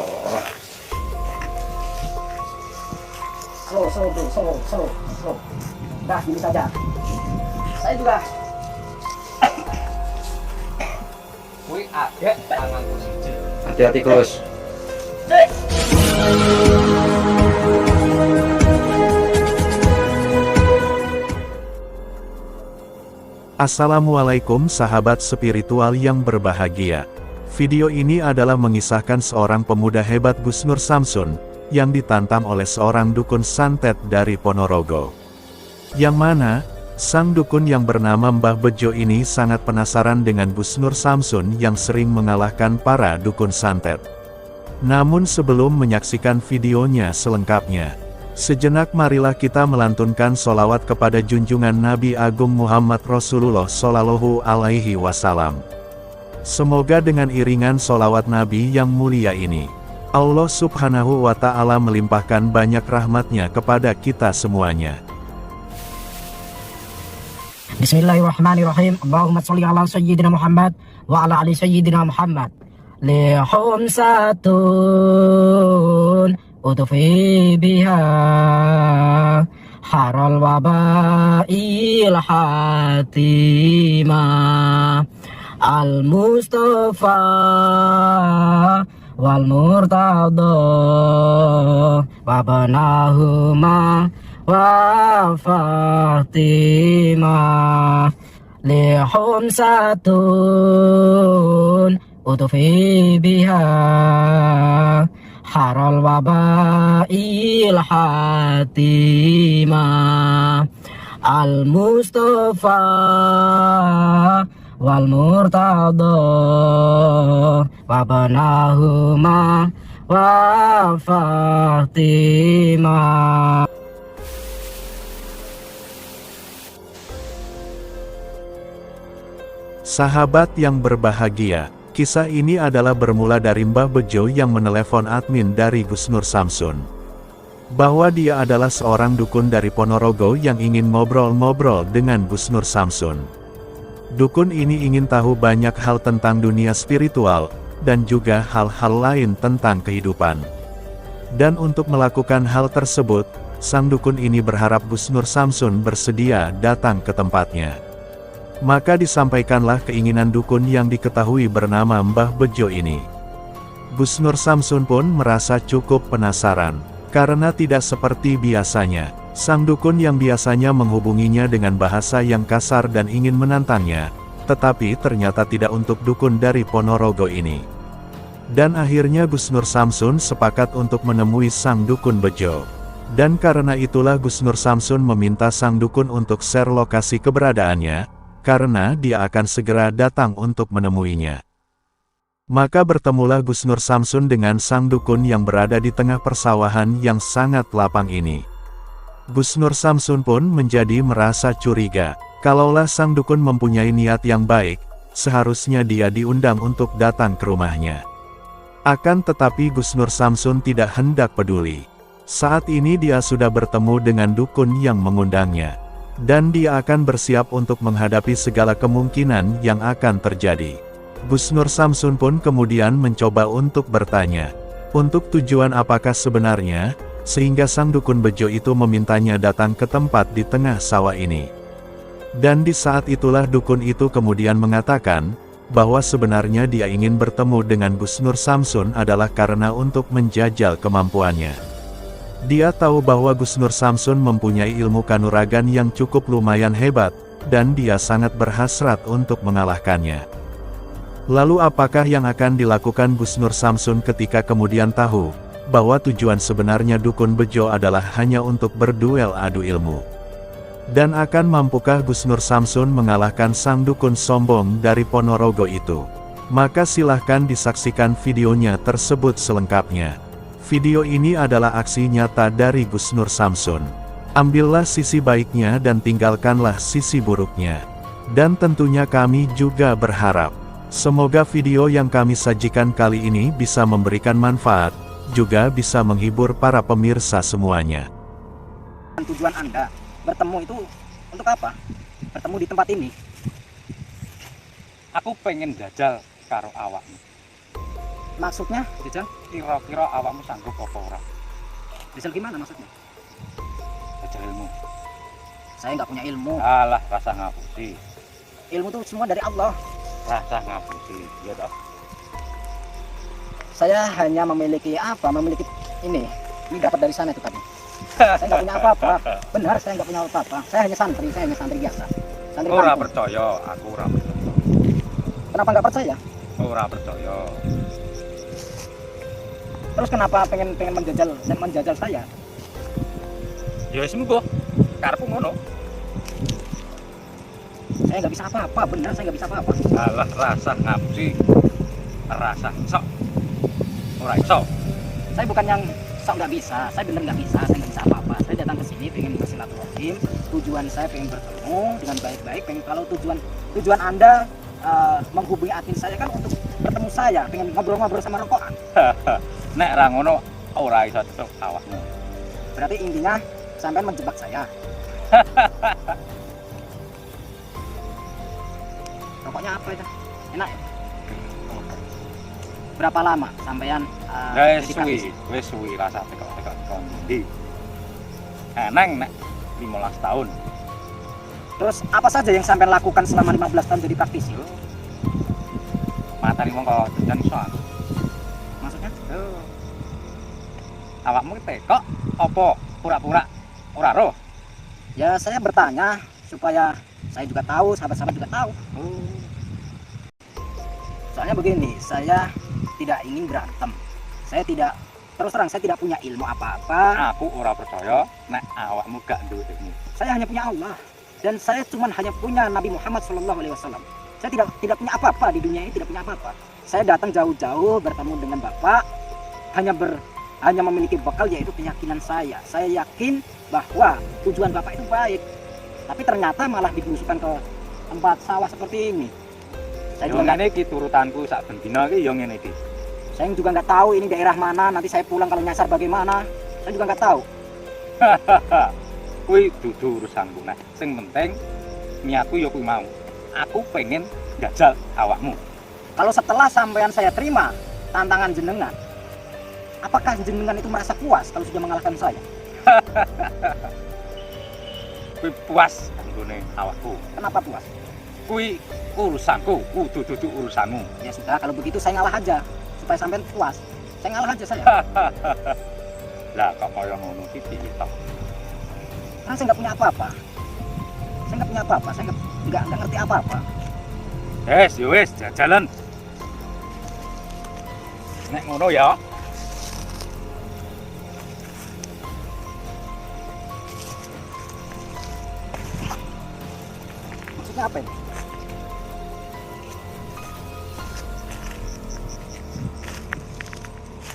Allah. Slow. Dah, gini saja. Saya juga. Wih, adek tanganku siji. Hati-hati, Gus. Assalamualaikum sahabat spiritual yang berbahagia. Video ini adalah mengisahkan seorang pemuda hebat Gus Nur Samsun, yang ditantang oleh seorang dukun santet dari Ponorogo. Yang mana, sang dukun yang bernama Mbah Bejo ini sangat penasaran dengan Gus Nur Samsun yang sering mengalahkan para dukun santet. Namun sebelum menyaksikan videonya selengkapnya, sejenak marilah kita melantunkan sholawat kepada junjungan Nabi Agung Muhammad Rasulullah Shallallahu Alaihi Wasallam. Semoga dengan iringan sholawat Nabi yang mulia ini, Allah Subhanahu wa Ta'ala melimpahkan banyak rahmatnya kepada kita semuanya. Bismillahirrahmanirrahim. Allahumma sholli ala sayyidina Muhammad wa ala ali sayyidina Muhammad. Lihum satun utufi biha haral wabail hatimah al-Mustafa wal murtada wa banahuma wa Fatimah lihum satun utufi biha haral wabail hatimah al-Mustafa wal murtada wa banahuma wa Fatimah. Sahabat yang berbahagia, kisah ini adalah bermula dari Mbah Bejo yang menelepon admin dari Gus Nur Samsun. Bahwa dia adalah seorang dukun dari Ponorogo yang ingin ngobrol-ngobrol dengan Gus Nur Samsun. Dukun ini ingin tahu banyak hal tentang dunia spiritual, dan juga hal-hal lain tentang kehidupan. Dan untuk melakukan hal tersebut, sang dukun ini berharap Gus Nur Samsun bersedia datang ke tempatnya. Maka disampaikanlah keinginan dukun yang diketahui bernama Mbah Bejo ini. Gus Nur Samsun pun merasa cukup penasaran, karena tidak seperti biasanya, sang dukun yang biasanya menghubunginya dengan bahasa yang kasar dan ingin menantangnya, tetapi ternyata tidak untuk dukun dari Ponorogo ini. Dan akhirnya Gus Nur Samsun sepakat untuk menemui sang dukun Bejo. Dan karena itulah Gus Nur Samsun meminta sang dukun untuk share lokasi keberadaannya, karena dia akan segera datang untuk menemuinya. Maka bertemulah Gus Nur Samsun dengan sang dukun yang berada di tengah persawahan yang sangat lapang ini. Gus Nur Samsun pun menjadi merasa curiga, kalaulah sang dukun mempunyai niat yang baik, seharusnya dia diundang untuk datang ke rumahnya. Akan tetapi Gus Nur Samsun tidak hendak peduli. Saat ini dia sudah bertemu dengan dukun yang mengundangnya. Dan dia akan bersiap untuk menghadapi segala kemungkinan yang akan terjadi. Gus Nur Samsun pun kemudian mencoba untuk bertanya, untuk tujuan apakah sebenarnya, sehingga sang dukun Bejo itu memintanya datang ke tempat di tengah sawah ini. Dan di saat itulah dukun itu kemudian mengatakan, bahwa sebenarnya dia ingin bertemu dengan Gus Nur Samsun adalah karena untuk menjajal kemampuannya. Dia tahu bahwa Gus Nur Samsun mempunyai ilmu kanuragan yang cukup lumayan hebat, dan dia sangat berhasrat untuk mengalahkannya. Lalu apakah yang akan dilakukan Gus Nur Samsun ketika kemudian tahu, bahwa tujuan sebenarnya dukun Bejo adalah hanya untuk berduel adu ilmu? Dan akan mampukah Gus Nur Samsun mengalahkan sang dukun sombong dari Ponorogo itu? Maka silahkan disaksikan videonya tersebut selengkapnya. Video ini adalah aksi nyata dari Gus Nur Samsun. Ambillah sisi baiknya dan tinggalkanlah sisi buruknya. Dan tentunya kami juga berharap, semoga video yang kami sajikan kali ini bisa memberikan manfaat, juga bisa menghibur para pemirsa semuanya. Tujuan Anda bertemu itu untuk apa? Bertemu di tempat ini. Aku pengen jajal karo awakmu. Maksudnya, Rijal? Kira-kira awakmu sanggup apa ora? Rijal gimana maksudnya? Jajal ilmu. Saya nggak punya ilmu. Alah, rasa ngapusi. Ilmu itu semua dari Allah. Rasa ngapusi. Ya toh. Saya hanya memiliki apa? Memiliki ini. Ini dapat dari sana itu tadi. Saya nggak punya apa-apa. Benar, saya nggak punya apa-apa. Saya hanya santri biasa. Santri Ora kampung. percaya, aku ora percaya. Kenapa nggak percaya? Ora percaya. Terus kenapa pengen menjajal saya? Ya wis mengko. Karepmu ngono. Saya nggak bisa apa-apa. Benar, saya nggak bisa apa-apa. Alah, rasa ngapusi. Rasa sok. Ora iso. Saya bukan yang sok nggak bisa. Saya benar nggak bisa. Saya nggak bisa apa-apa. Saya datang ke sini pengen bersilaturahim. Tujuan saya pengen bertemu dengan baik-baik. Pengen kalau tujuan Anda menghubungi admin saya kan untuk bertemu saya, pengen ngobrol-ngobrol sama rokokan. Nek ra ngono ora iso cocok awakmu. Berarti intinya sampean menjebak saya. Rokoknya apa itu? Enak ya? Berapa lama sampean Wis jadi praktisi? wis suwi rasa tekok-tekok ndi. Eneng nek 15 tahun. Terus apa saja yang sampean lakukan selama 15 tahun jadi praktisi? Matani wong kok dan soal. Maksudnya? Awakmu tekok apa pura-pura ora roh? Ya saya bertanya supaya saya juga tahu, sahabat-sahabat juga tahu. Soalnya begini, saya tidak ingin berantem. Terus terang saya tidak punya ilmu apa-apa. Aku ora percaya nek awakmu gak duwe ilmu. Saya hanya punya Allah dan saya cuma hanya punya Nabi Muhammad SAW. Saya tidak punya apa-apa di dunia ini, tidak punya apa-apa. Saya datang jauh-jauh bertemu dengan Bapak hanya memiliki bekal yaitu keyakinan saya. Saya yakin bahwa tujuan Bapak itu baik. Tapi ternyata malah dibelusukan ke tempat sawah seperti ini. Saya Yo juga nggak ngene iki turutanku sak ben dina iki yo ngene iki. saya juga nggak tahu ini daerah mana. Nanti saya pulang kalau nyasar bagaimana. Saya juga nggak tahu. Kuwi dudu urusanku nek. Sing penting niatku yo kuwi mau. Aku pengen jajal awakmu. Kalau setelah sampean saya terima tantangan jenengan, apakah jenengan itu merasa puas kalau sudah mengalahkan saya? Kuwi puas kanggone awakku. Kenapa puas? Kuwi urusanku, kudu dudu urusanmu. Ya sudah, kalau begitu saya ngalah aja supaya sampean puas. Saya ngalah aja saya. Lah kok kaya ngono iki piye to? Karena saya nggak punya apa-apa. Saya nggak punya apa-apa. Saya nggak ngerti apa-apa. Yo wis jajalan. Nek ngono ya. Maksudnya apa ini?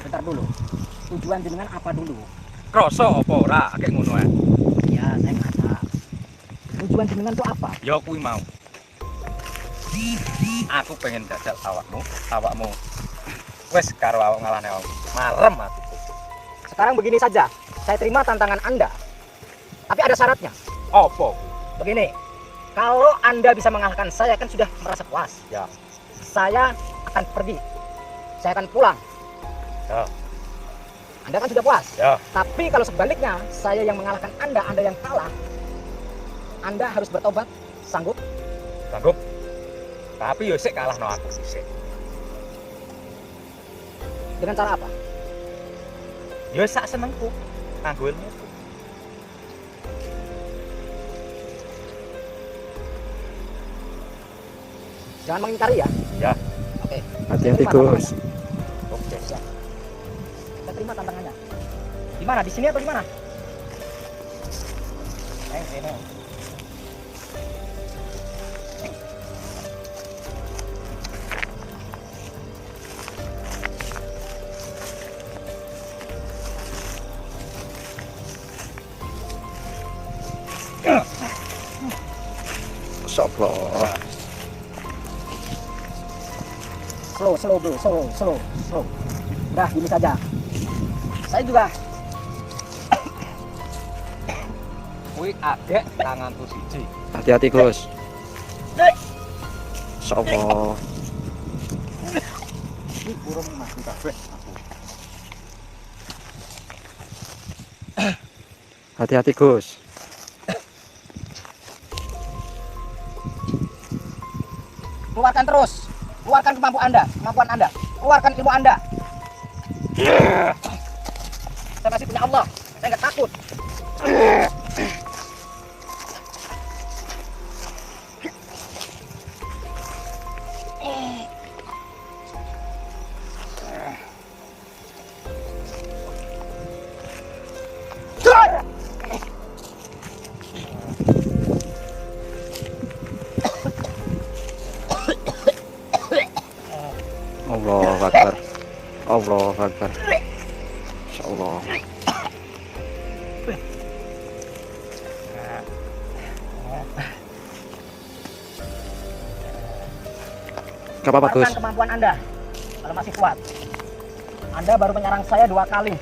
Bentar dulu. Tujuan jenengan apa dulu? Krasa apa ora kayak ngono ae. Ya, saya ngerasa. Tujuan jenengan itu apa? Ya kuwi mau. Aku pengen jajal awakmu. Wes karo awak ngalahne aku. Marem aku. Sekarang begini saja. Saya terima tantangan Anda. Tapi ada syaratnya. Apa? Begini. Kalau Anda bisa mengalahkan saya kan sudah merasa puas. Ya. Saya akan pergi. Saya akan pulang. Ya. Anda kan sudah puas. Ya. Tapi kalau sebaliknya, saya yang mengalahkan Anda yang kalah. Anda harus bertobat. Sanggup? Sanggup. Tapi yo sik kalahno aku sik. Dengan cara apa? Yo sak senengku. Nganggo ilmuku. Jangan mengingkari ya. Ya. Oke. Hati-hati, Terima Gus. tantangannya. Oke, siap. Kita terima tantangannya. Di mana? Di sini atau di mana? Ini. Astagfirullah. Slow bro, slow. Udah gini saja. Saya juga Kuwi adek tanganku siji. Hati-hati, Gus. Astagfirullah. Iki burung mati kabeh aku. Hati-hati Gus. Keluarkan terus. Keluarkan kemampuan Anda. Keluarkan ilmu Anda. Saya masih punya Allah. Saya nggak takut. Allahu Akbar. Allahu Akbar. Insyaallah. Gak apa-apa Gus. Keluarkan kemampuan Anda. Kalau masih kuat. Anda baru menyerang saya 2 kali.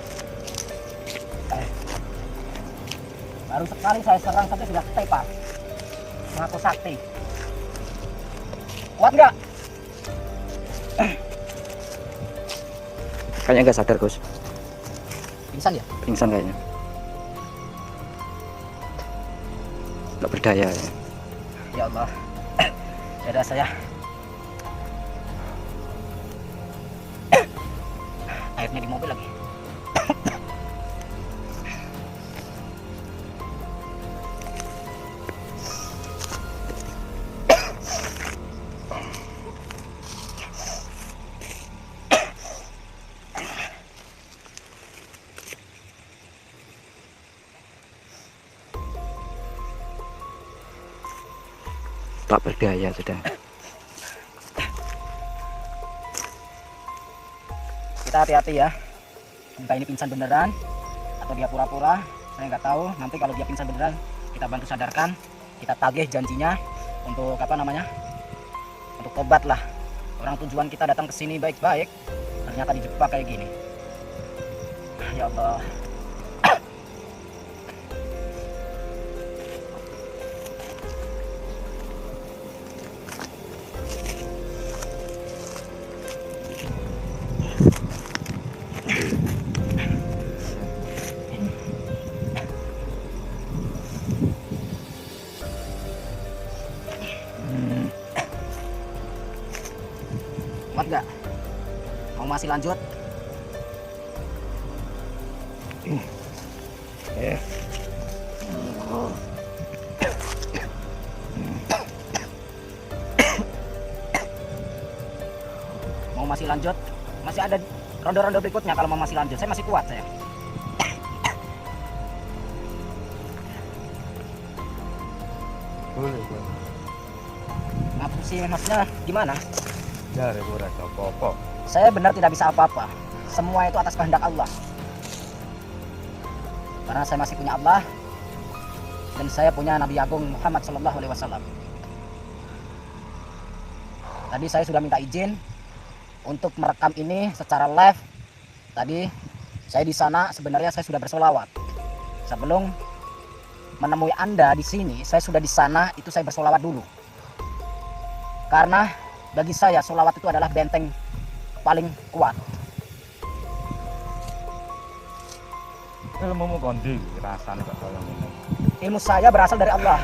Baru sekali saya serang saja sudah tepat. Mengaku sakti. Kuat nggak? Kayaknya nggak sadar Gus. Pingsan ya? Pingsan kayaknya. Nggak berdaya ya. Ya Allah. Dada saya. Airnya di mobil lagi. Tak berdaya sudah. Kita hati-hati ya. Entah ini pingsan beneran atau dia pura-pura, saya nggak tahu. Nanti kalau dia pingsan beneran, kita bantu sadarkan, kita tagih janjinya untuk apa namanya? Untuk tobat lah. Orang tujuan kita datang ke sini baik-baik, ternyata dijebak kayak gini. Ya Allah. Kuat nggak? Mau masih lanjut? Mau masih lanjut? Masih ada ronde-ronde berikutnya kalau mau masih lanjut. Saya masih kuat saya. Boleh. Ngapusi maksudnya gimana? Jare ora apa-apa. Saya benar tidak bisa apa-apa. Semua itu atas kehendak Allah. Karena saya masih punya Allah dan saya punya Nabi Agung Muhammad Sallallahu Alaihi Wasallam. Tadi saya sudah minta izin untuk merekam ini secara live. Tadi saya di sana sebenarnya saya sudah bersolawat. Sebelum menemui Anda di sini, saya sudah di sana itu saya bersolawat dulu. Karena bagi saya solawat itu adalah benteng paling kuat. Ilmumu kondi rasane kok kaya ngene. Ilmu saya berasal dari Allah.